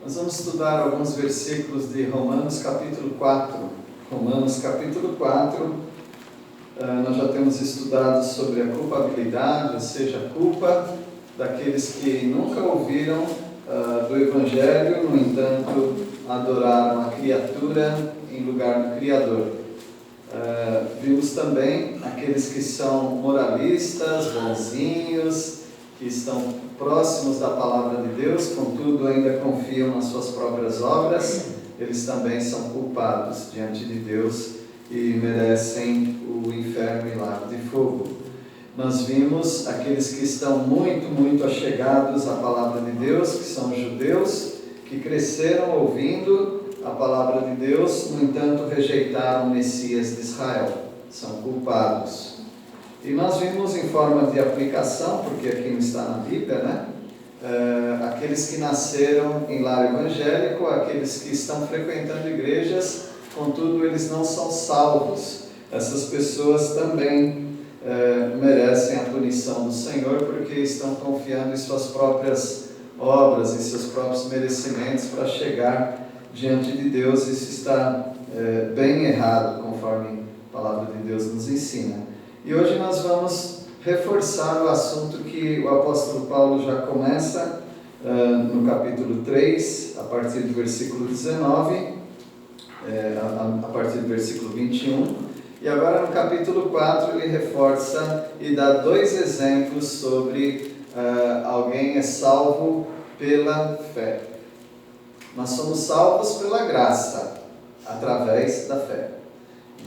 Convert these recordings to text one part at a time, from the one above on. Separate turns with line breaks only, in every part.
Nós vamos estudar alguns versículos de Romanos capítulo 4. Romanos capítulo 4, nós já temos estudado sobre a culpabilidade, ou seja, a culpa daqueles que nunca ouviram do Evangelho, no entanto, adoraram a criatura em lugar do Criador. Vimos também aqueles que são moralistas, bonzinhos, que estão próximos da palavra de Deus, contudo ainda confiam nas suas próprias obras. Eles também são culpados diante de Deus e merecem o inferno e lago de fogo. Nós vimos aqueles que estão muito achegados à palavra de Deus, que são judeus, que cresceram ouvindo a palavra de Deus, no entanto rejeitaram o Messias de Israel, são culpados. E nós vimos em forma de aplicação, porque aqui não está na Bíblia, aqueles que nasceram em lar evangélico, aqueles que estão frequentando igrejas, contudo eles não são salvos. Essas pessoas também merecem a punição do Senhor, porque estão confiando em suas próprias obras, em seus próprios merecimentos para chegar diante de Deus. Isso está bem errado, conforme a palavra de Deus nos ensina. E hoje nós vamos reforçar o assunto que o apóstolo Paulo já começa no capítulo 3, a partir do versículo 19, a partir do versículo 21. E agora no capítulo 4 ele reforça e dá dois exemplos sobre alguém é salvo pela fé. Nós somos salvos pela graça, através da fé.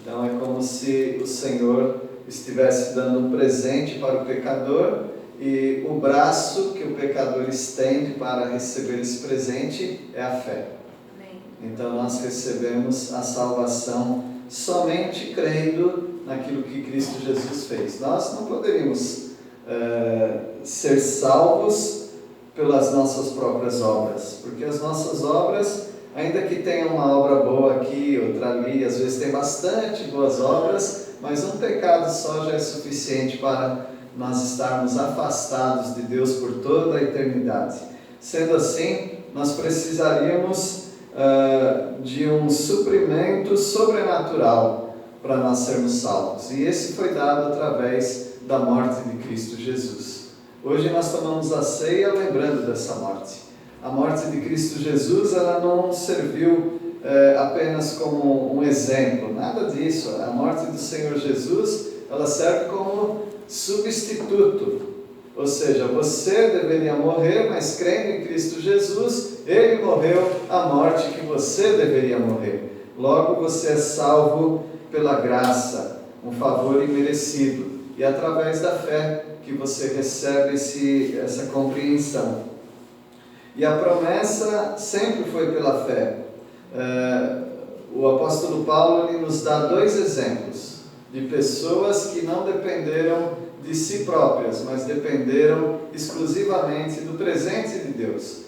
Então é como se o Senhor estivesse dando um presente para o pecador, e o braço que o pecador estende para receber esse presente é a fé. Amém. Então nós recebemos a salvação somente crendo naquilo que Cristo Jesus fez. Nós não poderíamos ser salvos pelas nossas próprias obras, porque as nossas obras, ainda que tenha uma obra boa aqui, outra ali, às vezes tem bastante boas obras, mas um pecado só já é suficiente para nós estarmos afastados de Deus por toda a eternidade. Sendo assim, nós precisaríamos de um suprimento sobrenatural para nós sermos salvos. E esse foi dado através da morte de Cristo Jesus. Hoje nós tomamos a ceia lembrando dessa morte. A morte de Cristo Jesus, ela não serviu apenas como um exemplo, nada disso. A morte do Senhor Jesus, ela serve como substituto, ou seja, você deveria morrer, mas crendo em Cristo Jesus, Ele morreu a morte que você deveria morrer. Logo você é salvo pela graça, um favor imerecido, e através da fé que você recebe essa compreensão. E a promessa sempre foi pela fé. O apóstolo Paulo ele nos dá dois exemplos de pessoas que não dependeram de si próprias, mas dependeram exclusivamente do presente de Deus.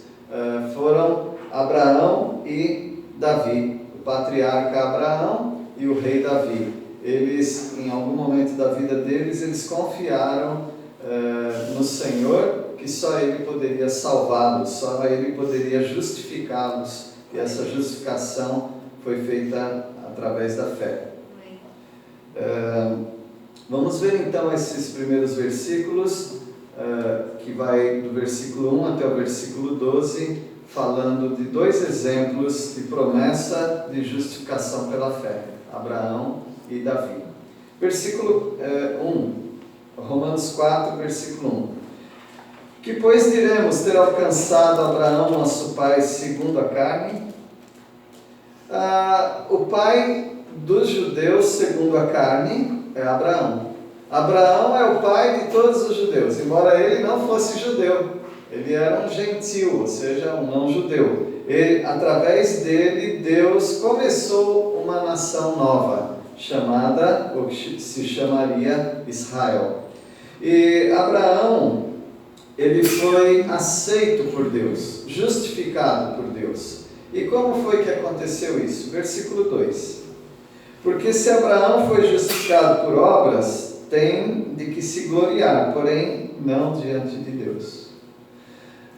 Foram Abraão e Davi, o patriarca Abraão e o rei Davi. Eles, em algum momento da vida deles, eles confiaram no Senhor, que só Ele poderia salvá-los, só Ele poderia justificá-los. E essa justificação foi feita através da fé. Vamos ver então esses primeiros versículos, que vai do versículo 1 até o versículo 12, falando de dois exemplos de promessa de justificação pela fé, Abraão e Davi. Versículo 1, Romanos 4, versículo 1. Que pois diremos ter alcançado Abraão, nosso pai, segundo a carne? O pai dos judeus, segundo a carne, é Abraão. Abraão é o pai de todos os judeus, embora ele não fosse judeu. Ele era um gentil, ou seja, um não-judeu. Através dele, Deus começou uma nação nova, chamada, ou que se chamaria Israel. E Abraão, ele foi aceito por Deus, justificado por Deus. E como foi que aconteceu isso? Versículo 2. Porque se Abraão foi justificado por obras, tem de que se gloriar, porém não diante de Deus.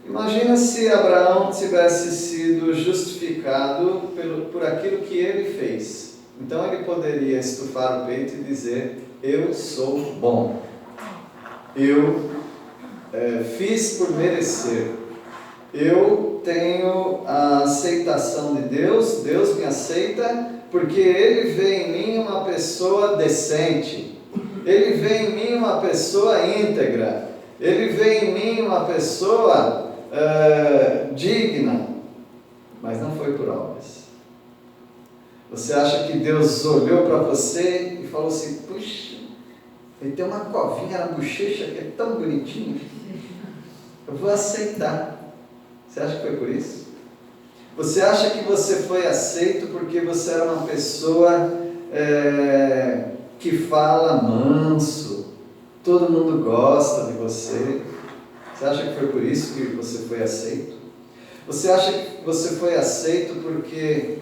Imagina se Abraão tivesse sido justificado por aquilo que ele fez. Então ele poderia estufar o peito e dizer: eu sou bom, eu fiz por merecer, eu tenho a aceitação de Deus, Deus me aceita porque Ele vê em mim uma pessoa decente, Ele vê em mim uma pessoa íntegra, Ele vê em mim uma pessoa digna. Mas não foi por obras. Você acha que Deus olhou para você e falou assim: puxa, ele tem uma covinha na bochecha que é tão bonitinha, eu vou aceitar. Você acha que foi por isso? Você acha que você foi aceito porque você era uma pessoa que fala manso, todo mundo gosta de você? Você acha que foi por isso que você foi aceito? Você acha que você foi aceito porque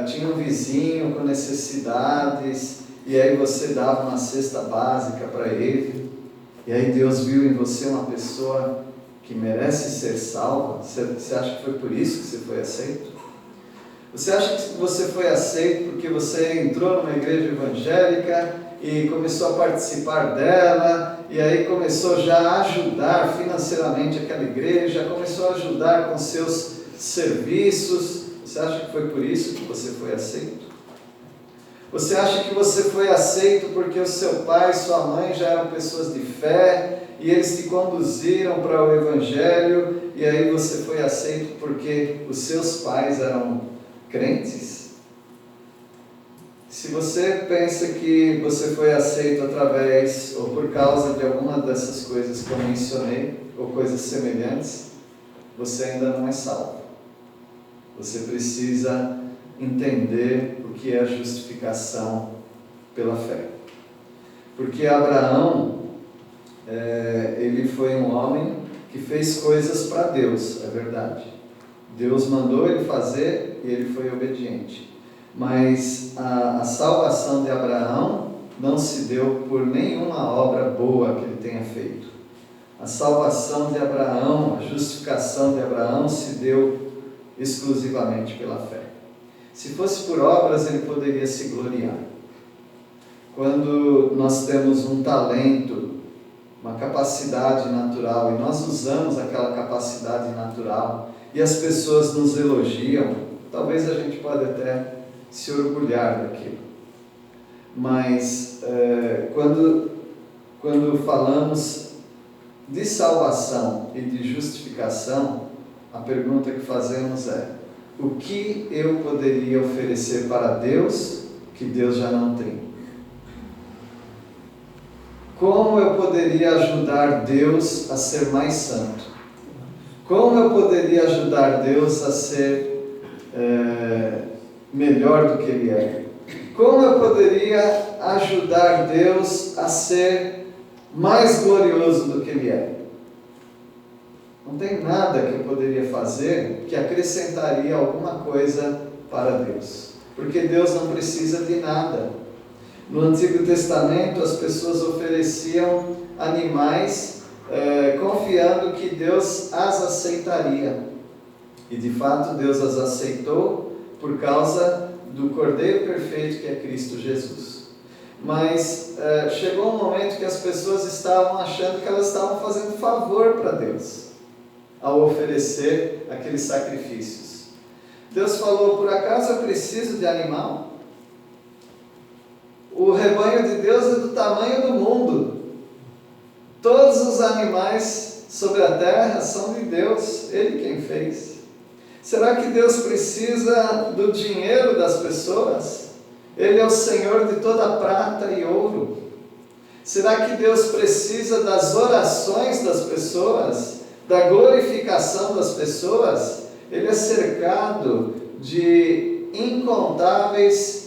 tinha um vizinho com necessidades e aí você dava uma cesta básica para ele, e aí Deus viu em você uma pessoa que merece ser salva? Você acha que foi por isso que você foi aceito? Você acha que você foi aceito porque você entrou numa igreja evangélica e começou a participar dela, e aí começou já a ajudar financeiramente aquela igreja, começou a ajudar com seus serviços? Você acha que foi por isso que você foi aceito? Você acha que você foi aceito porque o seu pai e sua mãe já eram pessoas de fé, e eles te conduziram para o Evangelho, e aí você foi aceito porque os seus pais eram crentes? Se você pensa que você foi aceito através ou por causa de alguma dessas coisas que eu mencionei, ou coisas semelhantes, você ainda não é salvo. Você precisa entender o que é a justificação pela fé. Porque Abraão, ele foi um homem que fez coisas para Deus, é verdade. Deus mandou ele fazer e ele foi obediente. Mas a salvação de Abraão não se deu por nenhuma obra boa que ele tenha feito. A salvação de Abraão, a justificação de Abraão se deu exclusivamente pela fé. Se fosse por obras, ele poderia se gloriar. Quando nós temos um talento, uma capacidade natural, e nós usamos aquela capacidade natural, e as pessoas nos elogiam, talvez a gente pode até se orgulhar daquilo. Mas quando falamos de salvação e de justificação, a pergunta que fazemos é: o que eu poderia oferecer para Deus que Deus já não tem? Como eu poderia ajudar Deus a ser mais santo? Como eu poderia ajudar Deus a ser melhor do que Ele é? Como eu poderia ajudar Deus a ser mais glorioso do que Ele é? Não tem nada que eu poderia fazer que acrescentaria alguma coisa para Deus, porque Deus não precisa de nada. No Antigo Testamento, as pessoas ofereciam animais confiando que Deus as aceitaria, e de fato Deus as aceitou por causa do Cordeiro Perfeito que é Cristo Jesus. Mas chegou um momento que as pessoas estavam achando que elas estavam fazendo favor para Deus ao oferecer aqueles sacrifícios. Deus falou: por acaso eu preciso de animal? O rebanho de Deus é do tamanho do mundo. Todos os animais sobre a terra são de Deus, Ele quem fez. Será que Deus precisa do dinheiro das pessoas? Ele é o Senhor de toda prata e ouro. Será que Deus precisa das orações das pessoas, da glorificação das pessoas? Ele é cercado de incontáveis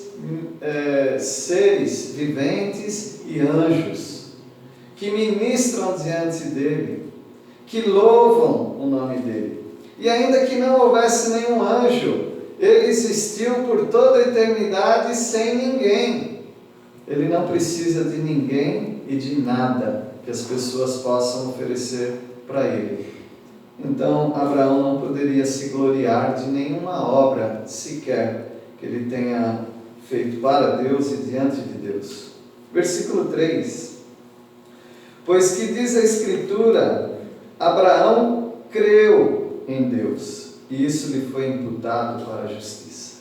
seres viventes e anjos que ministram diante dele, que louvam o nome dele. E ainda que não houvesse nenhum anjo, ele existiu por toda a eternidade sem ninguém. Ele não precisa de ninguém e de nada que as pessoas possam oferecer para ele. Então Abraão não poderia se gloriar de nenhuma obra sequer que ele tenha feito para Deus e diante de Deus. Versículo 3: pois que diz a Escritura, Abraão creu em Deus, e isso lhe foi imputado para a justiça.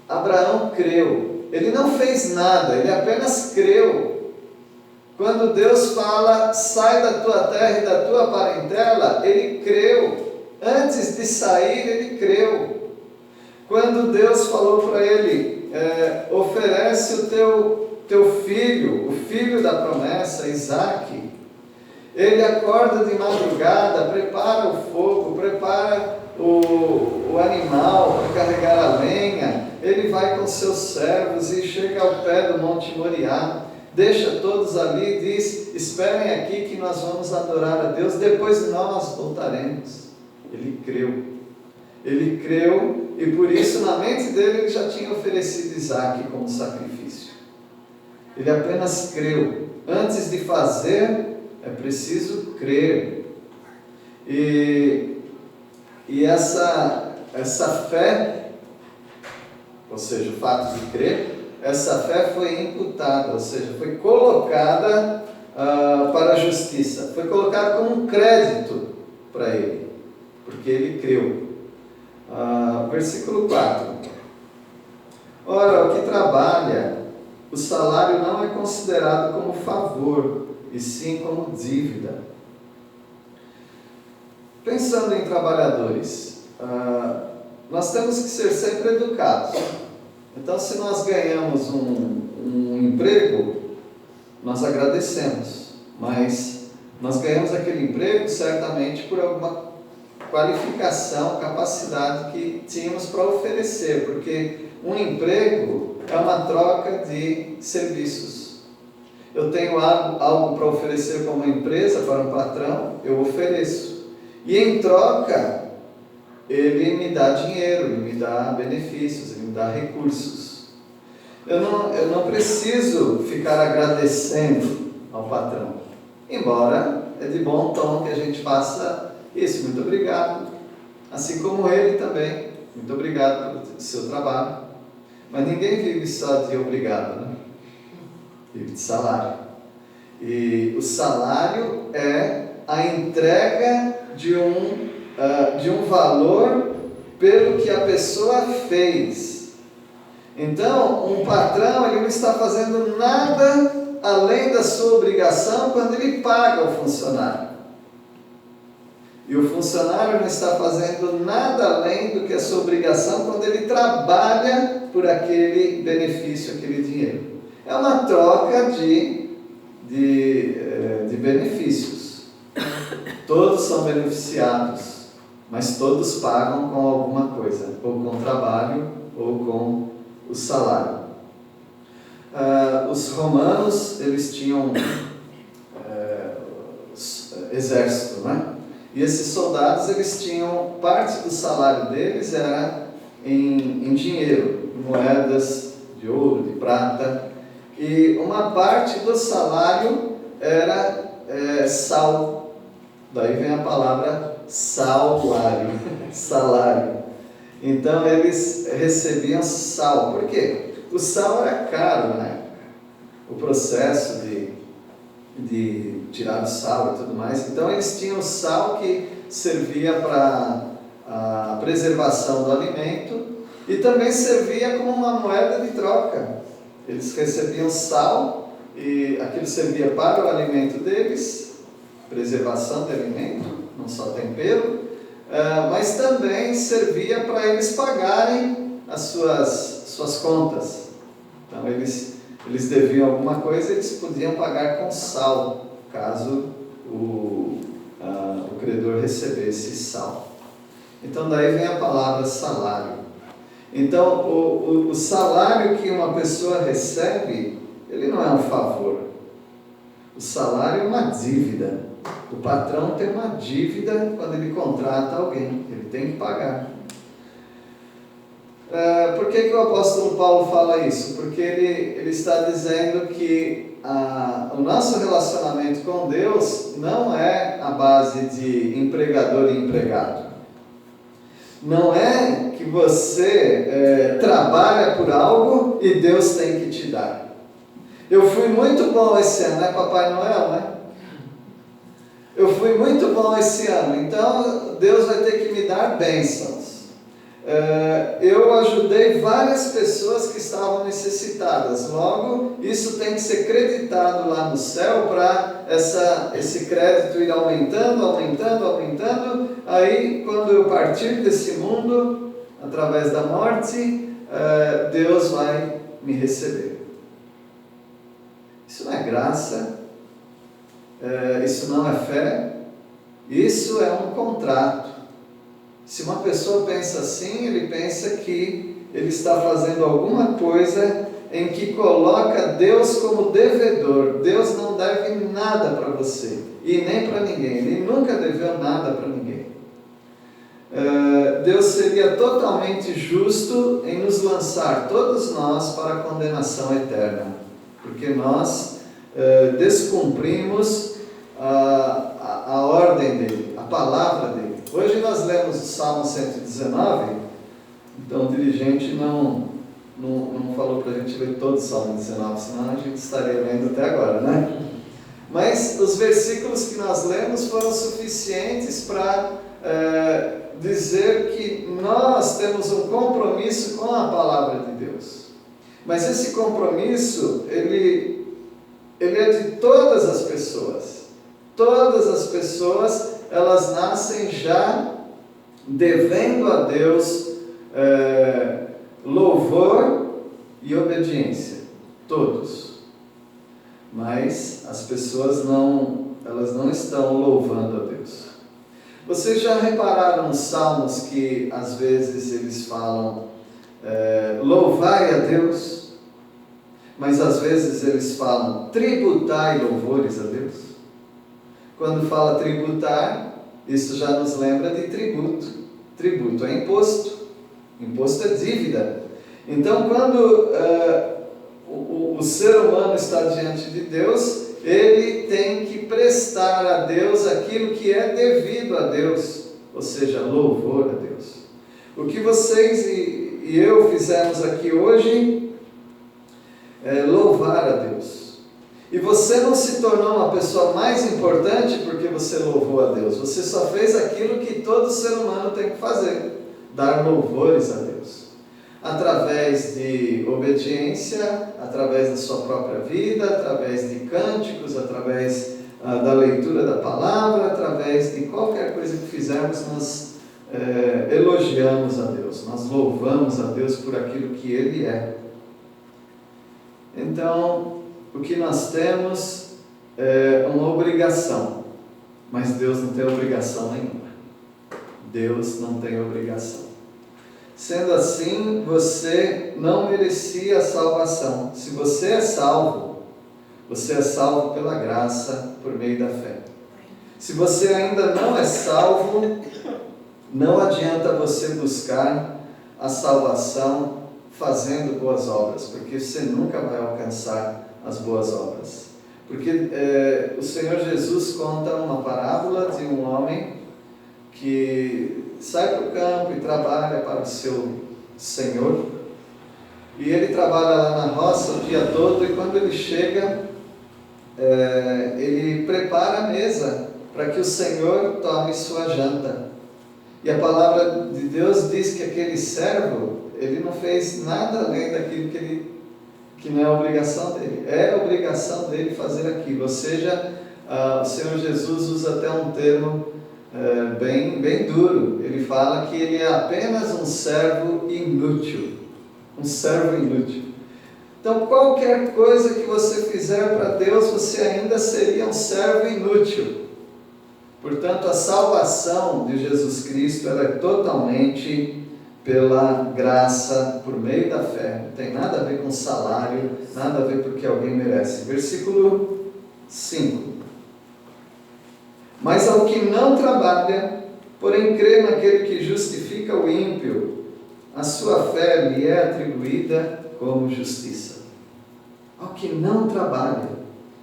Abraão creu, ele não fez nada, ele apenas creu. Quando Deus fala, sai da tua terra e da tua parentela, ele creu. Antes de sair, ele creu. Quando Deus falou para ele, oferece o teu filho, o filho da promessa, Isaque, ele acorda de madrugada, prepara o fogo, prepara o animal para carregar a lenha, ele vai com seus servos e chega ao pé do Monte Moriá, deixa todos ali e diz, esperem aqui que nós vamos adorar a Deus, depois nós voltaremos. Ele creu e por isso na mente dele ele já tinha oferecido Isaque como sacrifício. Ele apenas creu. Antes de fazer, é preciso crer. E essa fé, ou seja, o fato de crer, essa fé foi imputada, ou seja, foi colocada para a justiça, foi colocada como um crédito para ele, porque ele creu. Versículo 4: ora, o que trabalha, o salário não é considerado como favor, e sim como dívida. Pensando em trabalhadores, nós temos que ser sempre educados. Então, se nós ganhamos um emprego, nós agradecemos, mas nós ganhamos aquele emprego certamente por alguma qualificação, capacidade que tínhamos para oferecer, porque um emprego é uma troca de serviços. Eu tenho algo para oferecer para uma empresa, para um patrão, eu ofereço. E em troca, ele me dá dinheiro, ele me dá benefícios, ele me dá recursos. Eu não preciso ficar agradecendo ao patrão, embora é de bom tom que a gente faça isso, muito obrigado. Assim como ele também, muito obrigado pelo seu trabalho. Mas ninguém vive só de obrigado, né? Vive de salário. E o salário é a entrega de um valor pelo que a pessoa fez. Então, um patrão, ele não está fazendo nada além da sua obrigação quando ele paga o funcionário. E o funcionário não está fazendo nada além do que a sua obrigação quando ele trabalha por aquele benefício, aquele dinheiro. É uma troca de benefícios. Todos são beneficiados, mas todos pagam com alguma coisa, ou com trabalho, ou com o salário. Os romanos, eles tinham exército, né? E esses soldados, eles tinham, parte do salário deles era em dinheiro, moedas de ouro, de prata, e uma parte do salário era sal. Daí vem a palavra salário, salário. Então eles recebiam sal. Por quê? O sal era caro na época. O processo de tirar o sal e tudo mais. Então eles tinham sal que servia para a preservação do alimento e também servia como uma moeda de troca. Eles recebiam sal e aquilo servia para o alimento deles, preservação do alimento, não só tempero, mas também servia para eles pagarem as suas contas. Então eles deviam alguma coisa, eles podiam pagar com sal, caso o credor recebesse sal. Então daí vem a palavra salário. Então o salário que uma pessoa recebe, ele não é um favor. O salário é uma dívida. O patrão tem uma dívida quando ele contrata alguém, ele tem que pagar. Por que o apóstolo Paulo fala isso? Porque ele está dizendo que o nosso relacionamento com Deus não é a base de empregador e empregado. Não é que você trabalha por algo e Deus tem que te dar. Eu fui muito bom esse ano, né, Papai Noel, né? Eu fui muito bom esse ano, então Deus vai ter que me dar bênçãos. Eu ajudei várias pessoas que estavam necessitadas, logo isso tem que ser creditado lá no céu para esse crédito ir aumentando, aí quando eu partir desse mundo, através da morte, Deus vai me receber. Isso não é graça, isso não é fé, isso é um contrato. Se uma pessoa pensa assim, ele pensa que ele está fazendo alguma coisa em que coloca Deus como devedor. Deus não deve nada para você e nem para ninguém. Ele nunca deveu nada para ninguém. Deus seria totalmente justo em nos lançar, todos nós, para a condenação eterna, porque nós descumprimos a ordem dele, a palavra dele. Hoje nós lemos o Salmo 119, então o dirigente não falou para a gente ler todo o Salmo 19, senão a gente estaria lendo até agora, né? Mas os versículos que nós lemos foram suficientes para dizer que nós temos um compromisso com a palavra de Deus. Mas esse compromisso, ele é de todas as pessoas. Todas as pessoas, elas nascem já devendo a Deus louvor e obediência. Todos. Mas as pessoas elas não estão louvando a Deus. Vocês já repararam nos salmos que às vezes eles falam louvai a Deus, mas às vezes eles falam tributai louvores a Deus? Quando fala tributar, isso já nos lembra de tributo. Tributo é imposto. Imposto é dívida. Então, quando o ser humano está diante de Deus, ele tem que prestar a Deus aquilo que é devido a Deus, ou seja, louvor a Deus. O que vocês e eu fizemos aqui hoje é louvar a Deus. E você não se tornou uma pessoa mais importante porque você louvou a Deus. Você só fez aquilo que todo ser humano tem que fazer, dar louvores a Deus. Através de obediência, através da sua própria vida, através de cânticos, através da leitura da palavra, através de qualquer coisa que fizermos, nós elogiamos a Deus, nós louvamos a Deus por aquilo que Ele é. Então, o que nós temos é uma obrigação, mas Deus não tem obrigação nenhuma. Deus não tem obrigação. Sendo assim, você não merecia a salvação. Se você é salvo pela graça, por meio da fé. Se você ainda não é salvo, não adianta você buscar a salvação fazendo boas obras, porque você nunca vai alcançar as boas obras. Porque o Senhor Jesus conta uma parábola de um homem que sai para o campo e trabalha para o seu Senhor, e ele trabalha lá na roça o dia todo, e quando ele chega, ele prepara a mesa para que o Senhor tome sua janta. E a palavra de Deus diz que aquele servo, ele não fez nada além daquilo que não é obrigação dele. É obrigação dele fazer aquilo. Ou seja, o Senhor Jesus usa até um termo bem duro. Ele fala que ele é apenas um servo inútil. Um servo inútil. Então, qualquer coisa que você fizer para Deus, você ainda seria um servo inútil. Portanto, a salvação de Jesus Cristo, ela é totalmente pela graça, por meio da fé. Não tem nada a ver com salário, nada a ver porque alguém merece. Versículo 5. Mas ao que não trabalha, porém crê naquele que justifica o ímpio, a sua fé lhe é atribuída como justiça. Ao que não trabalha.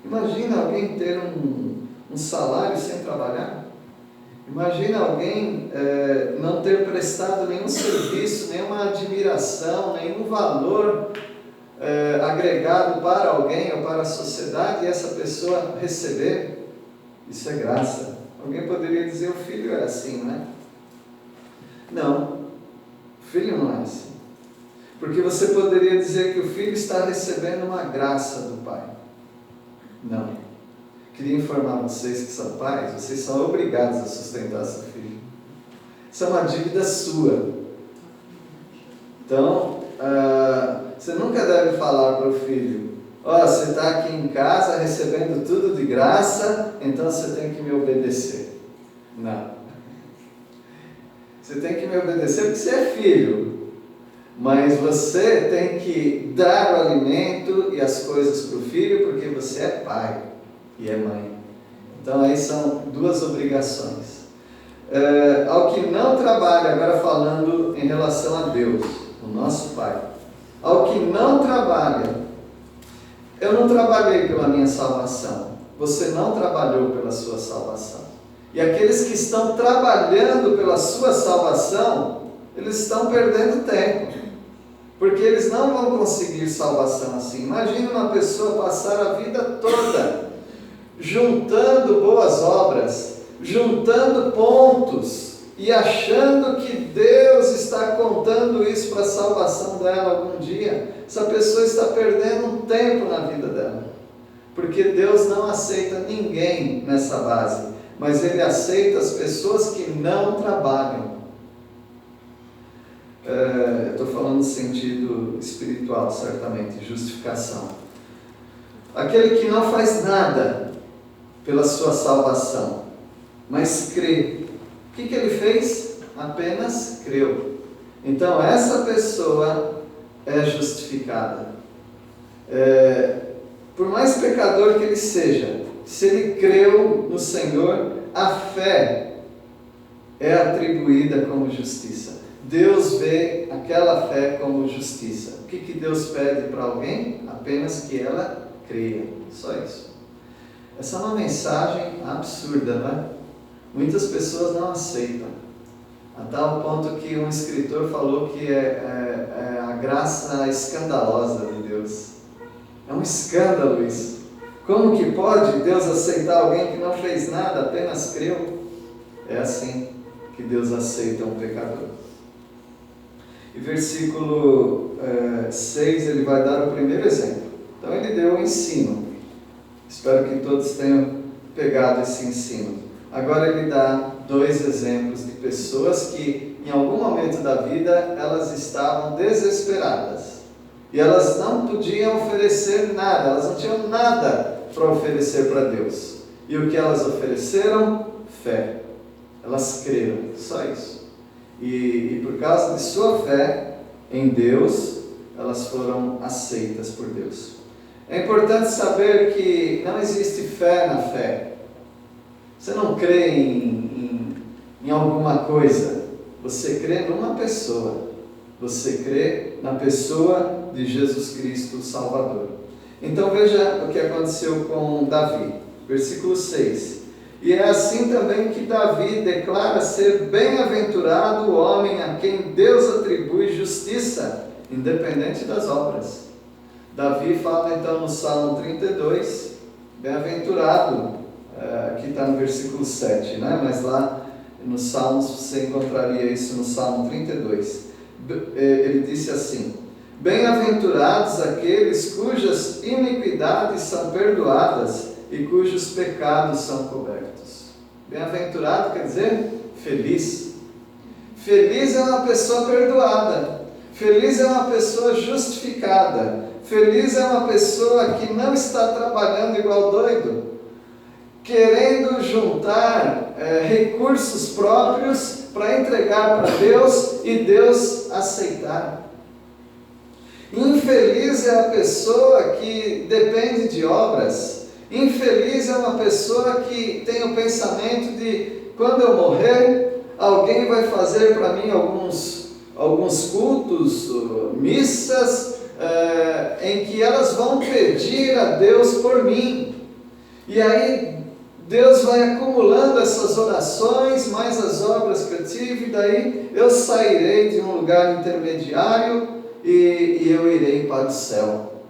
Imagina alguém ter um salário sem trabalhar. Imagina alguém não ter prestado nenhum serviço, nenhuma admiração, nenhum valor agregado para alguém ou para a sociedade, e essa pessoa receber. Isso é graça. Alguém poderia dizer: o filho é assim, não é? Não, o filho não é assim. Porque você poderia dizer que o filho está recebendo uma graça do pai. Não. Queria informar vocês que são pais, vocês são obrigados a sustentar seu filho. Isso é uma dívida sua. Então, você nunca deve falar para o filho: você está aqui em casa recebendo tudo de graça, então você tem que me obedecer. Não. Você tem que me obedecer porque você é filho. Mas você tem que dar o alimento e as coisas para o filho porque você é pai e é mãe. Então aí são duas obrigações. Ao que não trabalha, agora falando em relação a Deus, o nosso Pai. Ao que não trabalha, eu não trabalhei pela minha salvação, você não trabalhou pela sua salvação. E aqueles que estão trabalhando pela sua salvação, eles estão perdendo tempo, porque eles não vão conseguir salvação assim. Imagine uma pessoa passar a vida toda juntando boas obras, juntando pontos e achando que Deus está contando isso para a salvação dela algum dia. Essa pessoa está perdendo um tempo na vida dela, porque Deus não aceita ninguém nessa base, mas Ele aceita as pessoas que não trabalham. Estou falando no sentido espiritual, certamente, justificação. Aquele que não faz nada pela sua salvação, mas crê. O que ele fez? Apenas creu. Então essa pessoa é justificada. Por mais pecador que ele seja, se ele creu no Senhor, a fé é atribuída como justiça. Deus vê aquela fé como justiça. O que Deus pede para alguém? Apenas que ela creia. Só isso. Essa é uma mensagem absurda, não é? Muitas pessoas não aceitam. A tal ponto que um escritor falou que é a graça escandalosa de Deus. É um escândalo isso. Como que pode Deus aceitar alguém que não fez nada, apenas creu? É assim que Deus aceita um pecador. E versículo 6, ele vai dar o primeiro exemplo. Então ele deu o ensino. Espero que todos tenham pegado esse ensino. Agora ele dá dois exemplos de pessoas que em algum momento da vida elas estavam desesperadas. E elas não podiam oferecer nada, elas não tinham nada para oferecer para Deus. E o que elas ofereceram? Fé. Elas creram, só isso. E por causa de sua fé em Deus, elas foram aceitas por Deus. É importante saber que não existe fé na fé. Você não crê em alguma coisa, você crê numa pessoa. Você crê na pessoa de Jesus Cristo, o Salvador. Então veja o que aconteceu com Davi, versículo 6. E é assim também que Davi declara ser bem-aventurado o homem a quem Deus atribui justiça, independente das obras. Davi fala então no Salmo 32, bem-aventurado, aqui está no versículo 7, né? Mas lá no Salmo você encontraria isso no Salmo 32. Ele disse assim: bem-aventurados aqueles cujas iniquidades são perdoadas e cujos pecados são cobertos. Bem-aventurado quer dizer feliz. Feliz é uma pessoa perdoada. Feliz é uma pessoa justificada. Feliz é uma pessoa que não está trabalhando igual doido, querendo juntar recursos próprios para entregar para Deus e Deus aceitar. Infeliz é a pessoa que depende de obras. Infeliz é uma pessoa que tem o pensamento de: quando eu morrer, alguém vai fazer para mim alguns cultos, missas, em que elas vão pedir a Deus por mim. E aí Deus vai acumulando essas orações, mais as obras que eu tive, daí eu sairei de um lugar intermediário e eu irei para o céu.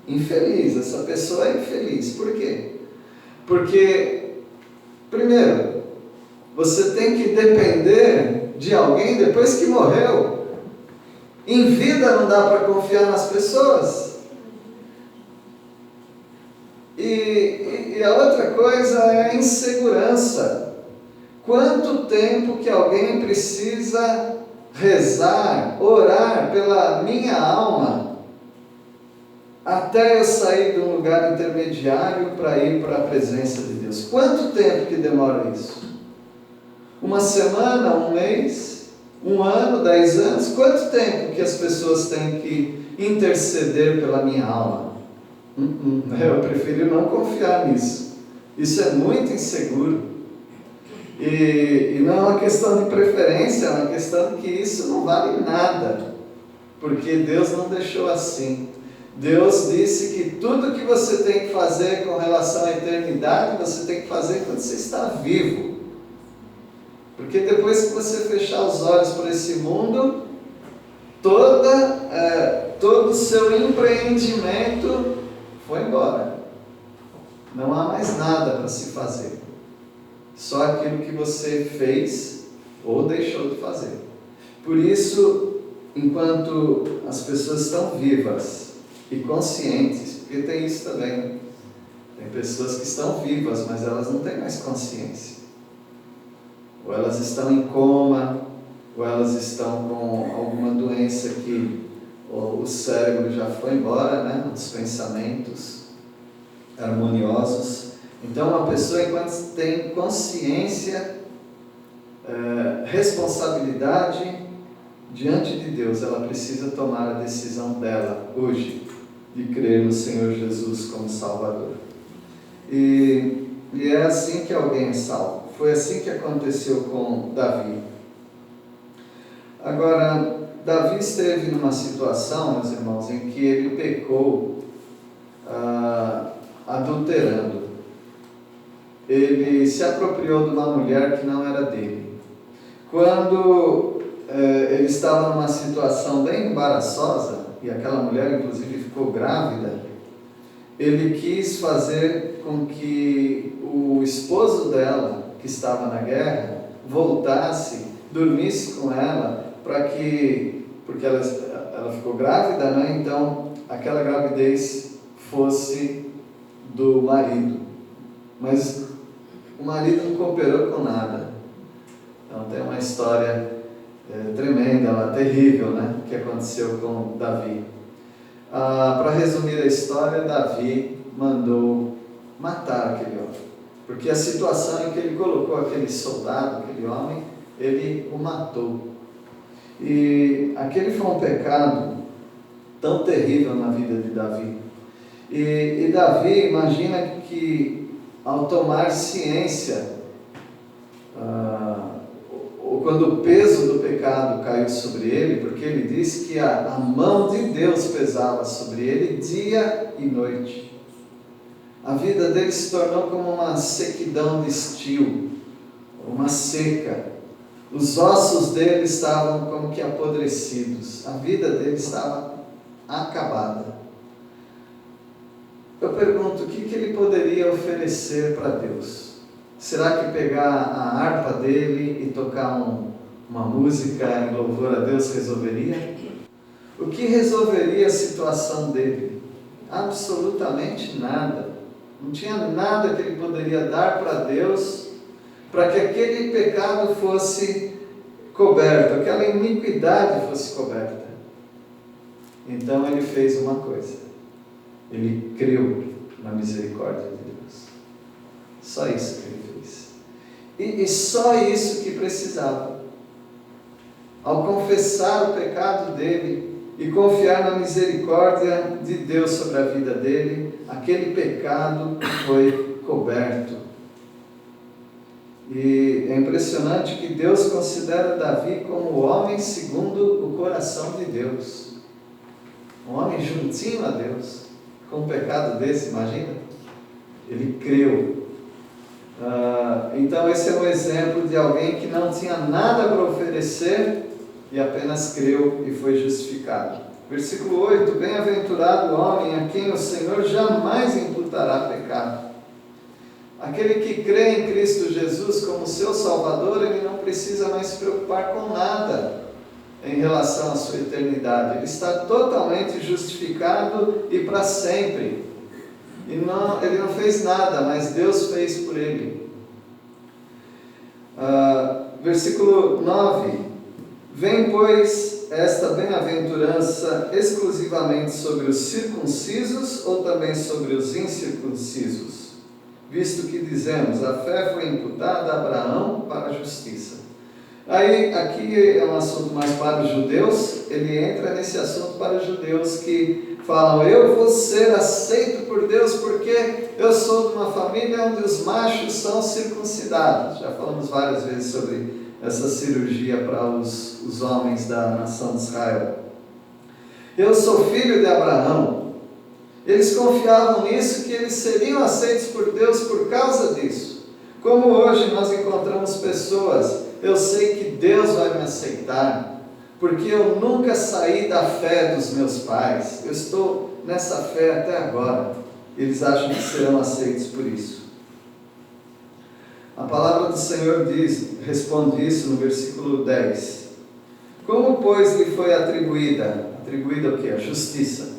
Infeliz, essa pessoa é infeliz. Por quê? Porque, primeiro, você tem que depender de alguém depois que morreu. Em vida não dá para confiar nas pessoas. E a outra coisa é a insegurança. Quanto tempo que alguém precisa rezar, orar pela minha alma, até eu sair de um lugar intermediário para ir para a presença de Deus? Quanto tempo que demora isso? Uma semana, um mês, um ano, 10 anos? Quanto tempo que as pessoas têm que interceder pela minha alma? Eu prefiro não confiar nisso. Isso é muito inseguro. E não é uma questão de preferência, é uma questão de que isso não vale nada. Porque Deus não deixou assim. Deus disse que tudo que você tem que fazer com relação à eternidade, você tem que fazer quando você está vivo. Porque depois que você fechar os olhos para esse mundo, todo o seu empreendimento foi embora. Não há mais nada para se fazer. Só aquilo que você fez ou deixou de fazer. Por isso, enquanto as pessoas estão vivas e conscientes, porque tem isso também, tem pessoas que estão vivas, mas elas não têm mais consciência. Ou elas estão em coma, ou elas estão com alguma doença que o cérebro já foi embora, né? Os pensamentos harmoniosos. Então, uma pessoa, enquanto tem consciência, responsabilidade diante de Deus, ela precisa tomar a decisão dela hoje de crer no Senhor Jesus como Salvador. E é assim que alguém é salvo. Foi assim que aconteceu com Davi. Agora, Davi esteve numa situação, meus irmãos, em que ele pecou adulterando. Ele se apropriou de uma mulher que não era dele. Quando ele estava numa situação bem embaraçosa, e aquela mulher inclusive ficou grávida, ele quis fazer com que o esposo dela, que estava na guerra, voltasse, dormisse com ela, porque ela ficou grávida, né? Então aquela gravidez fosse do marido. Mas o marido não cooperou com nada. Então tem uma história tremenda, terrível, né? Que aconteceu com Davi. Para resumir a história, Davi mandou matar aquele homem. Porque a situação em que ele colocou aquele soldado, aquele homem, ele o matou. E aquele foi um pecado tão terrível na vida de Davi. E Davi, imagina que ao tomar ciência, ou quando o peso do pecado caiu sobre ele, porque ele disse que a mão de Deus pesava sobre ele dia e noite. A vida dele se tornou como uma sequidão de estio, uma seca. Os ossos dele estavam como que apodrecidos. A vida dele estava acabada. Eu pergunto, o que ele poderia oferecer para Deus? Será que pegar a harpa dele e tocar uma música em louvor a Deus resolveria? O que resolveria a situação dele? Absolutamente nada. Não tinha nada que ele poderia dar para Deus para que aquele pecado fosse coberto, aquela iniquidade fosse coberta. Então ele fez uma coisa. Ele creu na misericórdia de Deus. Só isso que ele fez. E só isso que precisava. Ao confessar o pecado dele e confiar na misericórdia de Deus sobre a vida dele, aquele pecado foi coberto. E é impressionante que Deus considera Davi como o homem segundo o coração de Deus. Um homem juntinho a Deus. Com um pecado desse, imagina? Ele creu. Então esse é um exemplo de alguém que não tinha nada para oferecer e apenas creu e foi justificado. Versículo 8: bem-aventurado o homem a quem o Senhor jamais imputará pecado. Aquele que crê em Cristo Jesus como seu Salvador, ele não precisa mais se preocupar com nada em relação à sua eternidade. Ele está totalmente justificado e para sempre. Ele não fez nada, mas Deus fez por ele. Versículo 9: vem, pois, esta bem-aventurança exclusivamente sobre os circuncisos ou também sobre os incircuncisos? Visto que dizemos, a fé foi imputada a Abraão para a justiça. Aqui é um assunto mais para os judeus, ele entra nesse assunto para os judeus que falam, eu vou ser aceito por Deus porque eu sou de uma família onde os machos são circuncidados. Já falamos várias vezes sobre essa cirurgia para os homens da nação de Israel. Eu sou filho de Abraão. Eles confiavam nisso, que eles seriam aceitos por Deus por causa disso. Como hoje nós encontramos pessoas, eu sei que Deus vai me aceitar, porque eu nunca saí da fé dos meus pais, eu estou nessa fé até agora. Eles acham que serão aceitos por isso. A palavra do Senhor responde isso no versículo 10. Como, pois, lhe foi atribuída? Atribuída o quê? A justiça.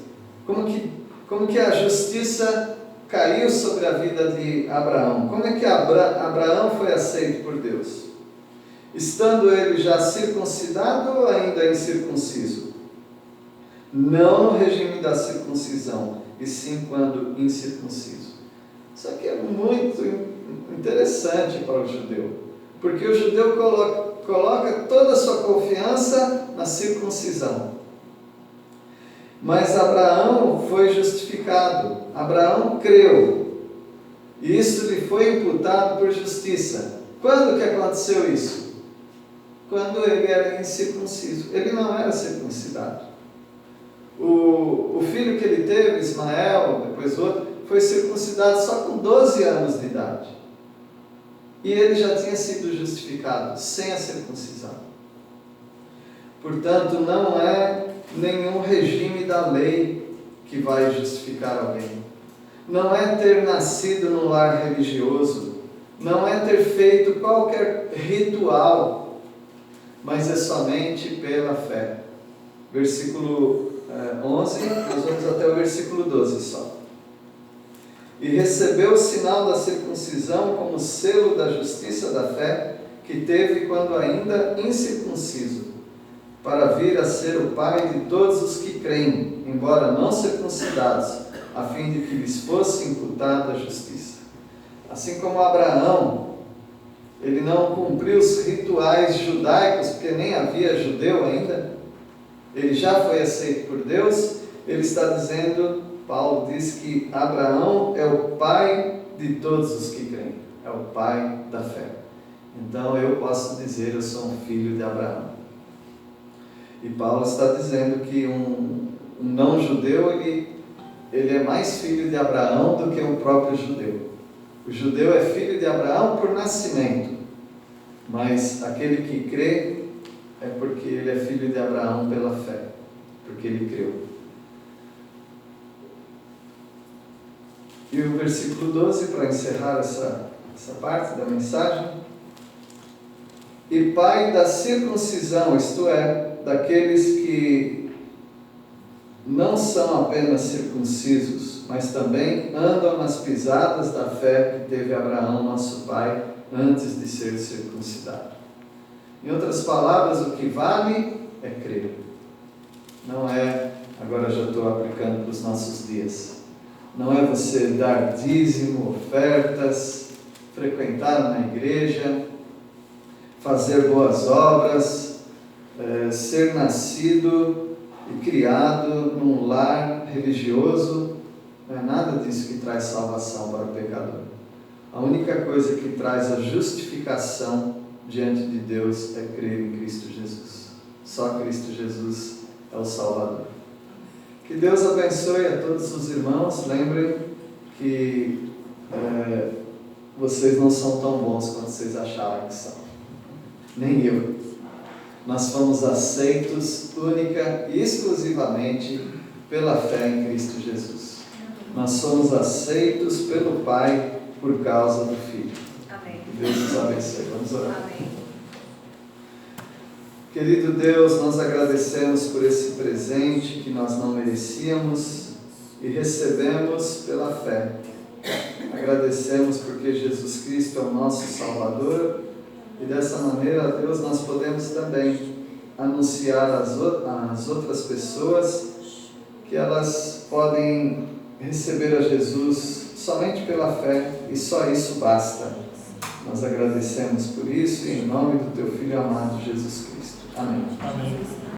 Como que a justiça caiu sobre a vida de Abraão? Como é que Abraão foi aceito por Deus? Estando ele já circuncidado ou ainda incircunciso? Não no regime da circuncisão, e sim quando incircunciso. Isso aqui é muito interessante para o judeu, porque o judeu coloca toda a sua confiança na circuncisão. Mas Abraão foi justificado, Abraão creu, e isso lhe foi imputado por justiça. Quando que aconteceu isso? Quando ele era incircunciso, ele não era circuncidado. O filho que ele teve, Ismael, depois outro, foi circuncidado só com 12 anos de idade. E ele já tinha sido justificado, sem a circuncisão. Portanto, não é nenhum regime da lei que vai justificar alguém. Não é ter nascido num lar religioso, não é ter feito qualquer ritual, mas é somente pela fé. Versículo 11, nós vamos até o versículo 12 só. E recebeu o sinal da circuncisão como selo da justiça da fé que teve quando ainda incircunciso, para vir a ser o pai de todos os que creem, embora não circuncidados, a fim de que lhes fosse imputada a justiça. Assim como Abraão, ele não cumpriu os rituais judaicos, porque nem havia judeu ainda, ele já foi aceito por Deus. Ele está dizendo, Paulo diz que Abraão é o pai de todos os que creem, é o pai da fé. Então eu posso dizer, eu sou um filho de Abraão. E Paulo está dizendo que um não-judeu, ele é mais filho de Abraão do que o próprio judeu. O judeu é filho de Abraão por nascimento, mas aquele que crê é porque ele é filho de Abraão pela fé, porque ele creu. E o versículo 12, para encerrar essa parte da mensagem: e pai da circuncisão, isto é, daqueles que não são apenas circuncisos, mas também andam nas pisadas da fé que teve Abraão, nosso pai, antes de ser circuncidado. Em outras palavras, o que vale é crer. Não é, agora já estou aplicando para os nossos dias, não é você dar dízimo, ofertas, frequentar uma igreja, fazer boas obras, ser nascido e criado num lar religioso. Não é nada disso que traz salvação para o pecador. A única coisa que traz a justificação diante de Deus é crer em Cristo Jesus. Só Cristo Jesus é o Salvador. Que Deus abençoe a todos os irmãos. Lembrem que vocês não são tão bons quanto vocês acharam que são. Nem eu. Nós fomos aceitos única e exclusivamente pela fé em Cristo Jesus. Nós somos aceitos pelo Pai por causa do Filho.
Amém.
Que Deus nos abençoe. Vamos orar.
Amém.
Querido Deus, nós agradecemos por esse presente que nós não merecíamos e recebemos pela fé. Agradecemos porque Jesus Cristo é o nosso Salvador e dessa maneira, Deus, nós podemos também anunciar às outras pessoas que elas podem receber a Jesus somente pela fé e só isso basta. Nós agradecemos por isso e em nome do Teu Filho amado Jesus Cristo. Amém.
Amém.